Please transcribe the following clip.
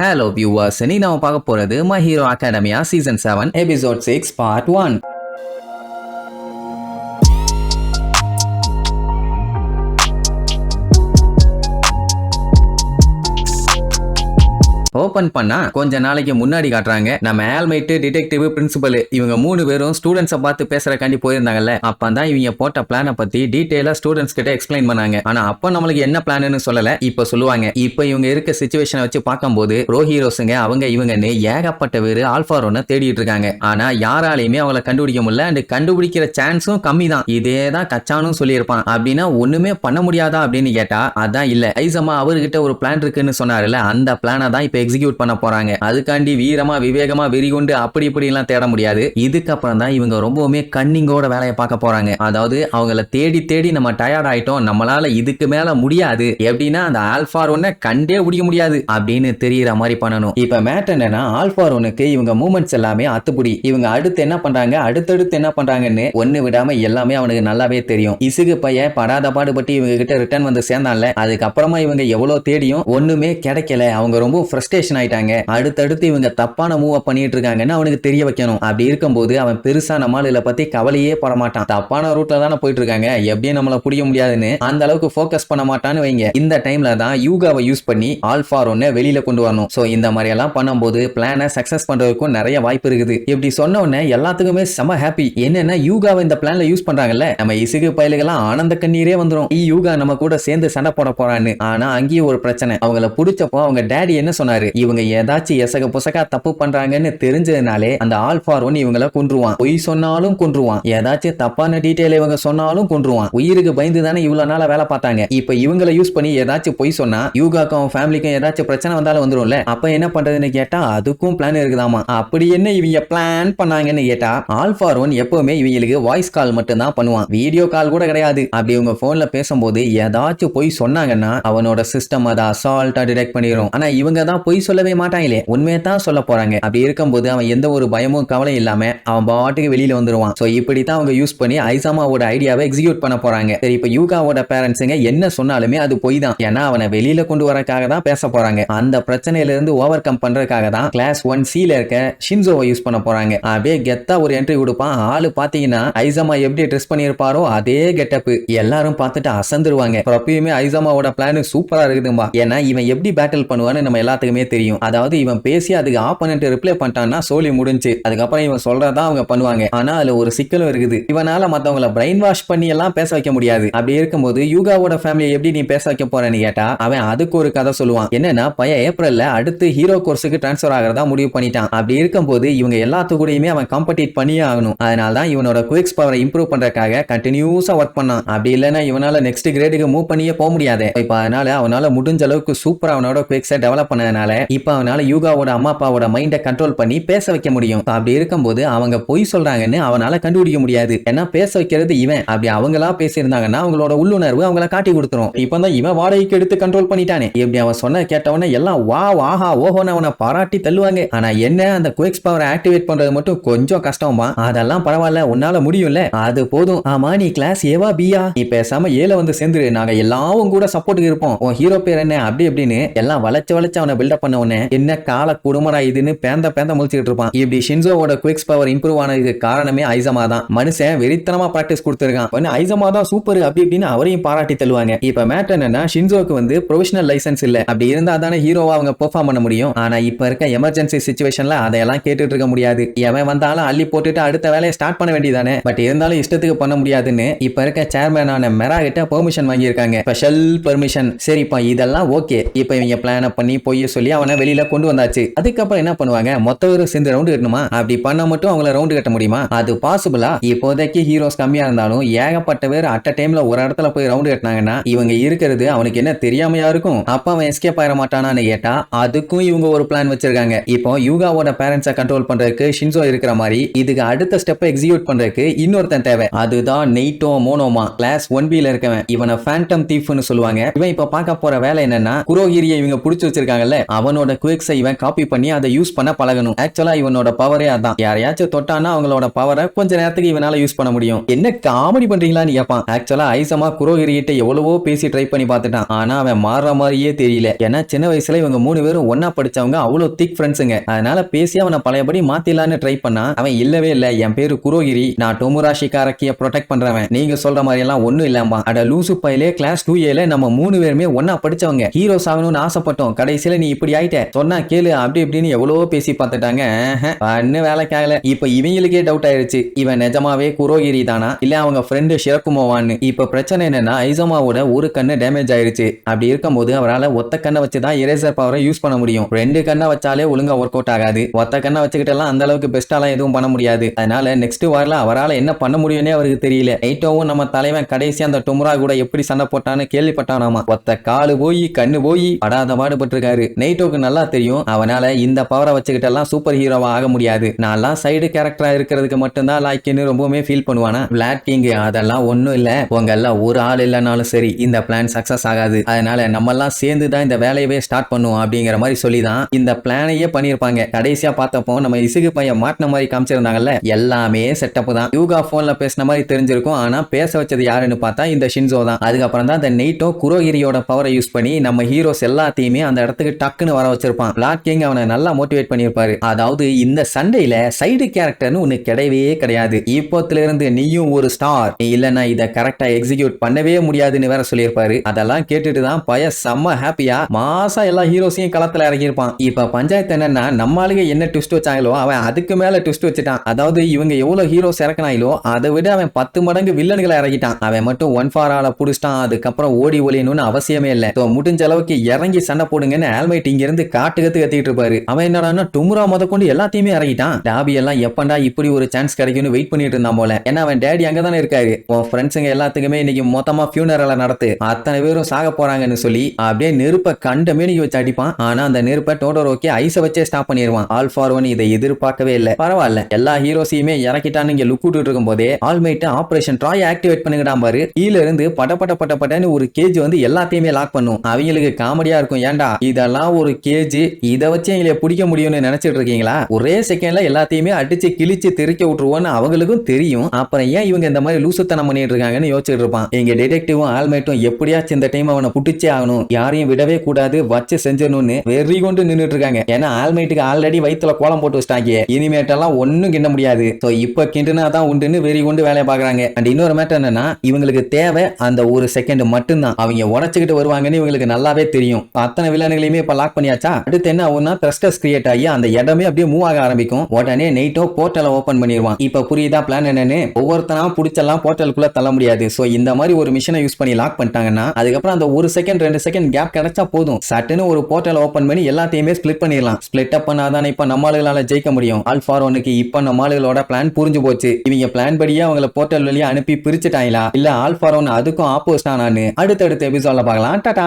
Hello viewers, இன்னைக்கு நாம பார்க்க போறது My Hero Academia Season 7 Episode 6 Part 1. Open பண்ணா கொஞ்ச நாளைக்கு முன்னாடி காட்டுறாங்க நம்ம ஆல்மைட் டிடெக்டிவ் பிரின்சிபல் இவங்க 3 பேரும் ஸ்டூடெண்ட்ஸை பார்த்து பேசுறக்காண்டி போயிருந்தாங்கல்ல. அப்பதான் இவங்க போட்ட பிளானை பத்தி டீடைலா ஸ்டூடெண்ட்ஸ் கிட்ட எக்ஸ்பிளைன் பண்ணாங்க. ஆனா அப்ப நம்மளுக்கு என்ன பிளான்னு சொல்லல, இப்ப சொல்லுவாங்க. இப்ப இவங்க இருக்க சிச்சுவேஷனை வச்சு பார்க்கும்போது ப்ரோ ஹீரோஸுங்க அவங்க இவங்கன்னு ஏகப்பட்ட பேரு ஆல்பா ரோனை தேடிட்டு இருக்காங்க. ஆனா யாராலையுமே அவங்கள கண்டுபிடிக்க முடியல. அண்ட் கண்டுபிடிக்கிற சான்ஸும் கம்மி தான். இதேதான் கச்சானும் சொல்லியிருப்பான். அப்படின்னா ஒண்ணுமே பண்ண முடியாதா அப்படின்னு கேட்டா அதான் இல்ல. ஐசமா அவர்கிட்ட ஒரு பிளான் இருக்குன்னு சொன்னாருல, அந்த பிளானை தான் இப்ப எக்ஸிக்யூட் பண்ண போறாங்க. அதுக்காண்டி வீரமா விவேகமா வெறிகொண்டு அப்படி இப்படி எல்லாம் தேட முடியாது. இதுக்கப்புறம் தான் இவங்க ரொம்பவுமே கன்னிங்கோட வேலையை பார்க்க போறாங்க. அதாவது அவங்கள தேடி தேடி நம்ம டயர்ட் ஆயிட்டோம், நம்மளால இதுக்கு மேல முடியாது, எப்படின்னா அந்த ஆல்பா ஒன்ன கண்டே பிடிக்க முடியாது அப்படின்னு தெரியற மாதிரி பண்ணணும். இப்ப மேட்டர் என்னன்னா, ஆல்பா ஒனுக்கு இவங்க மூமெண்ட்ஸ் எல்லாமே அத்துப்புடி. இவங்க அடுத்து என்ன பண்றாங்க, அடுத்தடுத்து என்ன பண்றாங்கன்னு ஒண்ணு விடாம எல்லாமே அவனுக்கு நல்லாவே தெரியும். இசுகு பையன் படாத பாடுபட்டு இவங்க கிட்ட ரிட்டர்ன் வந்து சேர்ந்தான்ல, அதுக்கப்புறமா இவங்க எவ்வளவு தேடியும் ஒண்ணுமே கிடைக்கல. அவங்க ரொம்ப ஃப்ரஸ்ட்ரேஷன் ஆயிட்டாங்க. அடுத்தடுத்து இவங்க தப்பான மூவ் பண்ணிட்டு இருக்காங்கன்னு அவனுக்கு தெரிய வைக்கணும். அப்படி இருக்கும்போது அவன் பெருசா நம்மள பத்தி கவலையே பட மாட்டான். தப்பான ரூட்ல தானே போயிட்டு இருக்காங்க, எப்படியும் நம்மள புடிக்க முடியாதுன்னு அந்த அளவுக்கு ஃபோக்கஸ் பண்ண மாட்டான்னு வைங்க. இந்த டைம்ல தான் யூகாவை யூஸ் பண்ணி ஆல்பா ஒன்ன வெளியில கொண்டு வரணும். சோ இந்த மாதிரி எல்லாம் பண்ணும்போது பிளானை சக்சஸ் பண்றதுக்கும் நிறைய வாய்ப்பு இருக்குது. இப்படி சொன்ன உடனே எல்லாத்துக்குமே செம ஹாப்பி. என்னன்னா யூகாவை இந்த பிளான்ல யூஸ் பண்றாங்கல்ல, நம்ம இசுகு பயலுகெல்லாம் ஆனந்த கண்ணீரே வந்துரும். யூகா நம்ம கூட சேர்ந்து சண்டை போட போறான்னு. ஆனா அங்கேயும் ஒரு பிரச்சனை. அவங்கள பிடிச்சப்போ அவங்க டாடி என்ன சொன்னாரு, இவங்க ஏதாச்சும் எசக புசகா தப்பு பண்றாங்கன்னு தெரிஞ்சதுனாலே அந்த ஆல்பா ஒன் இவங்களை கொன்றுவான். பொய் சொன்னாலும் கொன்றுவான், ஏதாச்சும் தப்பான டீடைல் இவங்க சொன்னாலும் கொன்றுவான். உயிருக்கு பயந்து தானே இவ்வளவு நாள வேலை பார்த்தாங்க. இப்ப இவங்களை யூஸ் பண்ணி ஏதாச்சும் பொய் சொன்னா யூகாக்கும் ஃபேமிலிக்கும் ஏதாச்சும் பிரச்சனை வந்தாலும் வந்துரும்ல. அப்ப என்ன பண்றதுன்னு கேட்டா அதுக்கும் பிளான் இருக்குதாமா. அப்படி என்ன இவங்க பிளான் பண்ணாங்கன்னு கேட்டா, ஆல்பா ஒன் எப்பவுமே இவங்களுக்கு வாய்ஸ் கால் மட்டும் தான் பண்ணுவான், வீடியோ கால் கூட கிடையாது. அப்படி இவங்க போன்ல பேசும்போது ஏதாச்சும் பொய் சொன்னாங்கன்னா அவனோட சிஸ்டம் அதை அசால்ட்டா டிடெக்ட் பண்ணிரும். ஆனா இவங்க தான் பொய் சொல்லவே மாட்டாங்களே, உண்மையை தான் சொல்ல போறாங்க. அப்படி இருக்கும்போது அவன் எந்த ஒரு பயமும் கவலையும் இல்லாம அவன் பாட்டுக்கு வெளியில வந்துருவான். சோ இப்படித்தான் அவங்க யூஸ் பண்ணி ஐசாமாவோட ஐடியாவை எக்ஸிக்யூட் பண்ண போறாங்க. சரி, இப்ப யூகாவோட பேரண்ட்ஸுங்க என்ன சொன்னாலுமே அது பொய் தான். ஏன்னா அவனை வெளியில கொண்டு வரக்காக தான் பேச போறாங்க. அந்த பிரச்சனையில இருந்து ஓவர் கம் பண்றதுக்காக தான் கிளாஸ் 1C இருக்க ஷின்சோவை யூஸ் பண்ண போறாங்க. அப்படியே கெத்தா ஒரு என்ட்ரி கொடுப்பான். ஆளு பாத்தீங்கன்னா ஐசாமா எப்படி ட்ரெஸ் பண்ணிருப்பாரோ அதே கெட்டப். எல்லாரும் பார்த்துட்டு அசந்துருவாங்க. எப்பயுமே ஐசாமாவோட பிளான் சூப்பரா இருக்குதும்பா. ஏன்னா இவன் எப்படி பேட்டில் பண்ணுவான்னு நம்ம எல்லாத்துக்குமே தெரியும். அதாவது இவன் பேசி அதுக்கு ஆப்போனன்ட் ரிப்ளை பண்ணிட்டான்னா சோலி முடிஞ்சு. அதுக்கப்புறம் இவன் சொல்றதா அவங்க பண்ணுவாங்க. ஆனா அதுல ஒரு சிக்கலும் இருக்குது. இவனால மத்தவங்கள பிரைன் வாஷ் பண்ணி எல்லாம் பேச வைக்க முடியாது. அப்படி இருக்கும்போது யூகாவோட ஃபேமிலியை எப்படி நீ பேச வைக்க போறேன்னு கேட்டா அவன் அதுக்கு ஒரு கதை சொல்லுவான். என்னன்னா பையன் ஏப்ரல்ல அடுத்து ஹீரோ கோர்ஸுக்கு டிரான்ஸ்பர் ஆகிறதா முடிவு பண்ணிட்டான். அப்படி இருக்கும்போது இவங்க எல்லாத்துக்கூடயுமே அவன் காம்படிட் பண்ணியே ஆகணும். அதனால தான் இவனோட குவிக்ஸ் பவரை இம்ப்ரூவ் பண்றதுக்காக கண்டினியூஸா ஒர்க் பண்ணான். அப்படி இல்லைன்னா இவனால நெக்ஸ்ட் கிரேடுக்கு மூவ் பண்ணியே போக முடியாது. இப்ப அதனால அவனால முடிஞ்ச அளவுக்கு சூப்பரா அவனோட குவிக்ஸை டெவலப் பண்ணதுனால இப்ப அவனால யூகாவோட அம்மா அப்பாவோட மைண்டை கண்ட்ரோல் பண்ணி பேச வைக்க முடியும். அப்படி இருக்கும்போது அவங்க பொய் சொல்றாங்கன்னு அவனால கண்டுபிடிக்க முடியாது. ஏன்னா பேச வைக்கிறது இவன். அப்படி அவங்களா பேசியிருந்தாங்கன்னா அவங்களோட உள்ளுணர்வு அவங்கள காட்டி கொடுத்துரும். இப்பதான் இவன் வாடகைக்கு எடுத்து கண்ட்ரோல் பண்ணிட்டானே. இப்படி அவன் சொன்ன கேட்டவன எல்லாம் வா வாஹா ஓஹோன்னு அவனை பாராட்டி தள்ளுவாங்க. ஆனா என்ன, அந்த குவிக்ஸ் பவரை ஆக்டிவேட் பண்றது மட்டும் கொஞ்சம் கஷ்டமா. அதெல்லாம் பரவாயில்ல, உன்னால முடியும்ல, அது போதும். ஆமா நீ கிளாஸ் ஏவா பியா, நீ பேசாம ஏல வந்து சேர்ந்துரு, நாங்க எல்லாரும் கூட சப்போர்ட்டுக்கு இருப்போம், உன் ஹீரோ பேர் என்ன அப்படி எப்படின்னு எல்லாம் வளைச்சு வளைச்சு அவனை பில்டப் பண்ண உடனே என்ன கால குடுமரா இதுன்னு பேந்த முடிச்சுட்டு இருப்பான். இப்படி ஷின்சோவோட குவிக்ஸ் பவர் இம்ப்ரூவ் ஆனதுக்கு காரணமே ஐசமா தான். மனுஷன் வெறித்தனமா பிராக்டிஸ் கொடுத்திருக்கான், ஐசமா தான் சூப்பர் அப்படி இப்படின்னு அவரையும் பாராட்டி தள்ளுவாங்க. இப்ப மேட்டர் என்னன்னா, ஷின்சோக்கு வந்து ப்ரொஃபஷனல் லைசன்ஸ் இல்ல. அப்படி இருந்தா தானே ஹீரோவா அவங்க பெர்ஃபார்ம் பண்ண முடியும். ஆனா இப்ப இருக்க எமர்ஜென்சி சிச்சுவேஷன்ல அதையெல்லாம் கேட்டுட்டு இருக்க முடியாது. எவன் வந்தாலும் அள்ளி போட்டுட்டு அடுத்த வேலையை ஸ்டார்ட் பண்ண வேண்டியதானே. பட் இருந்தாலும் இஷ்டத்துக்கு பண்ண முடியாதுன்னு இப்ப இருக்க சேர்மேனான மெரா கிட்ட பெர்மிஷன் வாங்கியிருக்காங்க, ஸ்பெஷல் பெர்மிஷன். சரிப்பா இதெல்லாம் ஓகே. இப்ப இவங்க பிளான பண்ணி பொய்ய சொல்லி அவனை வெளியில கொண்டு வந்தாச்சு. அதுக்கப்புறம் என்ன பண்ணுவாங்க, மொத்த ஒரு சேர்ந்து ரவுண்ட் கட்டணுமா? அப்படி பண்ண மட்டும் அவங்கள ரவுண்ட் கட்ட முடியுமா? அது பாசிபிளா? இப்போதைக்கு ஹீரோஸ் கம்மியா இருந்தாலும் ஏகப்பட்ட பேர் அட் டைம்ல ஒரு இடத்துல போய் ரவுண்ட் கட்டினாங்கன்னா இவங்க இருக்கிறது அவனுக்கு என்ன தெரியாமையா இருக்கும். அப்ப அவன் எஸ்கேப் ஆயிட மாட்டானான்னு கேட்டா அதுக்கும் இவங்க ஒரு பிளான் வச்சிருக்காங்க. இப்போ யூகாவோட பேரண்ட்ஸை கண்ட்ரோல் பண்றதுக்கு ஷின்சோ இருக்கிற மாதிரி இதுக்கு அடுத்த ஸ்டெப்பை எக்ஸிக்யூட் பண்றதுக்கு இன்னொருத்தன் தேவை. அதுதான் நெய்ட்டோ மோனோமா, கிளாஸ் 1B இருக்கவன். இவனை ஃபேண்டம் தீஃப்னு சொல்லுவாங்க. இவன் இப்ப பார்க்க போற வேலை என்னன்னா, குரோஹிரியை இவங்க புடிச்சு வச்சிருக்காங்கல்ல, அவனோட குவிக்ஸை இவன் காப்பி பண்ணி அதை யூஸ் பண்ண பழகணும். ஆக்சுவலா இவனோட பவரே அதான். யாரையாச்சும் தொட்டானா அவங்களோட பவரை கொஞ்ச நேரத்துக்கு இவனால யூஸ் பண்ண முடியும். என்ன காமெடி பண்றீங்களான்னு கேட்பான். ஆக்சுவலா ஐசமா குரோகிரி கிட்ட எவ்வளவோ பேசி ட்ரை பண்ணி பார்த்துட்டான். ஆனா அவன் மாறுற மாதிரியே தெரியல. ஏன்னா சின்ன வயசுல இவங்க 3 பேரும் ஒன்னா படிச்சவங்க, அவ்வளவு திக் ஃப்ரெண்ட்ஸுங்க. அதனால பேசி அவனை பழையபடி மாத்திலான்னு ட்ரை பண்ணா அவன் இல்லவே இல்ல, என் பேரு குரோகிரி, நான் டொமுராஷி காரக்கிய ப்ரொடெக்ட் பண்றவன், நீங்க சொல்ற மாதிரி எல்லாம் ஒண்ணும் இல்லாமா. அட லூசு பையிலே கிளாஸ் 2A நம்ம 3 பேருமே ஒன்னா படிச்சவங்க, ஹீரோஸ் ஆகணும்னு ஆசைப்பட்டோம், கடைசியில நீ இப்படி ஆயிட்ட, சொன்னா கேளு அப்படி இப்படின்னு எவ்வளவோ பேசி பார்த்துட்டாங்க. வேலைக்காகல. இப்ப இவங்களுக்கே டவுட் ஆயிருச்சு, இவன் நிஜமாவே குரோகிரி தானா இல்ல அவங்க ஃப்ரெண்டு ஷிரக்குமோவான்னு. இப்ப பிரச்சனை என்னன்னா ஐசமாவோட ஒரு கண்ணு டேமேஜ் ஆயிருச்சு. அப்படி இருக்கும்போது அவரால் ஒத்த கண்ணை வச்சுதான் இரேசர் பவரை யூஸ் பண்ண முடியும். 2 கண்ணை வச்சாலே ஒழுங்கா ஒர்க் அவுட் ஆகாது. ஒத்த கண்ணை வச்சுக்கிட்டெல்லாம் அந்த அளவுக்கு பெஸ்டாலாம் எதுவும் பண்ண முடியாது. அதனால நெக்ஸ்ட் வாரில் அவரால் என்ன பண்ண முடியும்னே அவருக்கு தெரியல. நைட்டோவும் நம்ம தலைவன் கடைசி அந்த டொமுரா கூட எப்படி சண்டை போட்டான்னு கேள்விப்பட்டானாமா. ஒத்த காலு போய் கண்ணு போய் படாத பாடுபட்டிருக்காரு. நைட்டோக்கு நல்லா தெரியும் அவனால இந்த பவரை வச்சுக்கிட்டெல்லாம் சூப்பர் ஹீரோவா ஆக முடியாது. நான்லாம் சைடு கேரக்டரா இருக்கிறதுக்கு மட்டும்தான் லாய்க்குன்னு ரொம்பவுமே ஃபீல் பண்ணுவானா. பிளாக் கிங் அதெல்லாம் ஒண்ணும் இல்ல, உங்க எல்லாம் ஒரு ஆள் இல்லைனாலும் சரி இந்த பிளான் சக்சஸ் ஆகாது. அதனால நம்ம எல்லாம் சேர்ந்து தான் இந்த வேலையவே ஸ்டார்ட் பண்ணுவோம் அப்படிங்கிற மாதிரி சொல்லிதான் இந்த பிளானையே பண்ணிருப்பாங்க. கடைசியா பார்த்தப்போ நம்ம இசுகு பையன் மாட்டின மாதிரி காமிச்சிருந்தாங்கல்ல, எல்லாமே செட்டப் தான். யூகா போன்ல பேசின மாதிரி தெரிஞ்சிருக்கும், ஆனா பேச வச்சது யாருன்னு பார்த்தா இந்த ஷின்சோ தான். அதுக்கப்புறம் தான் இந்த நைட்டோ குரோகிரியோட பவரை யூஸ் பண்ணி நம்ம ஹீரோஸ் எல்லாத்தையுமே அந்த இடத்துக்கு டக்குன்னு வர வச்சிருப்பான். பிளாக் கிங் அவனை நல்லா மோட்டிவேட் பண்ணிருப்பாரு. அதாவது இந்த சண்டையில சைடு கேரக்டர்னு ஒண்ணு கிடையவே கிடையாது, இப்போத்துல இருந்து நீயும் ஒரு ஸ்டார், நீ இல்லன்னா இதை கரெக்டா எக்ஸிக்யூட் பண்ணவே முடியாதுன்னு வேற சொல்லியிருப்பாரு. அதெல்லாம் கேட்டுட்டு தான் பய செம்ம ஹாப்பியா மாசா எல்லா ஹீரோஸையும் களத்துல இறங்கியிருப்பான். இப்ப பஞ்சாயத்து என்னன்னா நம்ம ஆளுங்க என்ன ட்விஸ்ட் வச்சாங்களோ அவன் அதுக்கு மேல ட்விஸ்ட் வச்சுட்டான். அதாவது இவங்க எவ்வளவு ஹீரோஸ் இறக்கினாங்களோ அதை விட அவன் 10 மடங்கு வில்லன்களை இறக்கிட்டான். அவன் மட்டும் 1 ஃபார் ஆல புடிச்சிட்டான். அதுக்கப்புறம் ஓடி ஒளியணும்னு அவசியமே இல்ல, முடிஞ்ச அளவுக்கு இறங்கி சண்டை போடுங்கன்னு ஆல்மைட் இங்க இருந்து காட்டு கத்திட்டு இருப்பாரு. அவன் என்னடான்னா டுமுரா முத கொண்டு எல்லாத்தையுமே இறக்கிட்டான். டாபி எல்லாம் எப்பண்டா இப்படி ஒரு சான்ஸ் கிடைக்கும்னு வெயிட் பண்ணிட்டு இருந்தான் போல. ஏன்னா அவன் டேடி அங்கதானே இருக்காரு. உன் ஃப்ரெண்ட்ஸுங்க எல்லாத்துக்குமே இன்னைக்கு மொத்தமா ஃபியூனரல நடத்து, அத்தனை பேரும் சாக போறாங்கன்னு சொல்லி அப்படியே நெருப்பை கண்ட மேனிக்கு வச்சு அடிப்பான். ஆனா அந்த நெருப்பை டோடோரோக்கே ஐஸை வச்சே ஸ்டாப் பண்ணிடுவான். ஆல் ஃபார் ஒன் இதை எதிர்பார்க்கவே இல்லை. பரவாயில்ல, எல்லா ஹீரோஸையுமே இறக்கிட்டான்னு இங்க லுக் விட்டு இருக்கும் போதே ஆல்மைட் ஆபரேஷன் ட்ராய் ஆக்டிவேட் பண்ணிக்கிட்டா பாரு. கீழ இருந்து பட்டன்னு ஒரு கேஜ் வந்து எல்லாத்தையுமே லாக் பண்ணும். அவங்களுக்கு காமெடியா இருக்கும், ஏன்டா இதெல்லாம் ஒரு கேஜ், இதை வச்சு எங்களை பிடிக்க முடியும்னு நினைச்சிட்டு இருக்கீங்களா, ஒரே செகண்ட்ல எல்லாத்தையுமே அடிச்சு கிழிச்சு தெரிக்க விட்டுருவோன்னு அவங்களுக்கும் தெரியும். அப்புறம் ஏன் இவங்க இந்த மாதிரி லூசுத்தனம் பண்ணிட்டு இருக்காங்கன்னு யோசிச்சுட்டு இருப்பான். எங்க டிடெக்டிவும் ஆல்மைட்டும் எப்படியாச்சும் இந்த டைம் அவனை புடிச்சே ஆகணும், யாரையும் விடவே கூடாது, வச்சு செஞ்சிடணும்னு வெறி கொண்டு நின்றுட்டு இருக்காங்க. ஏன்னா ஆல்மைட்டுக்கு ஆல்ரெடி வயிற்றுல கோலம் போட்டு வச்சிட்டாங்க, இனிமேட்டெல்லாம் ஒன்னும் கிண்ட முடியாது. ஸோ இப்ப கிண்டுனா தான் உண்டுன்னு வெறி கொண்டு வேலையை பாக்குறாங்க. அண்ட் இன்னொரு மேட்டர் என்னன்னா இவங்களுக்கு தேவை அந்த ஒரு செகண்ட் மட்டும்தான். அவங்க உடச்சுக்கிட்டு வருவாங்கன்னு இவங்களுக்கு நல்லாவே தெரியும். அத்தனை வில்லன்களையுமே இப்ப லாக் பண்ணியாச்சா, அடுத்து என்ன ஆகும்னா த்ரஸ்டர்ஸ் கிரியேட் ஆகி அந்த இடமே அப்படியே மூவ் ஆக ஆரம்பிக்கும். உடனே நைட்டோ போர்ட்டலை ஓபன் பண்ணிடுவான். இப்ப புரியுதா பிளான் என்னன்னு? ஒவ்வொருத்தனா பிடிச்செல்லாம் போர்ட்டலுக்குள்ள தள்ள முடியாது. சோ இந்த மாதிரி ஒரு மிஷனை யூஸ் பண்ணி லாக் பண்ணிட்டாங்கன்னா அதுக்கப்புறம் அந்த 1 செகண்ட் 2 செகண்ட் கேப் கிடைச்சா போதும், சட்டுன்னு ஒரு போர்ட்டல் ஓபன் பண்ணி எல்லாத்தையுமே ஸ்பிளிட் பண்ணிடலாம். ஸ்பிளிட் அப் பண்ணாதானே இப்ப நம்ம ஆளுகளால ஜெயிக்க முடியும். ஆல் ஃபார் ஒன்னுக்கு இப்ப நம்ம ஆளுகளோட பிளான் புரிஞ்சு போச்சு. இவங்க பிளான் படியே அவங்கள போர்ட்டல் வழியா அனுப்பி பிரிச்சுட்டாங்களா இல்ல ஆல் ஃபார் ஒன் அதுக்கும் ஆப்போசிட் ஆனான்னு அடுத்தடுத்த எபிசோட்ல பார்க்கலாம். டாடா.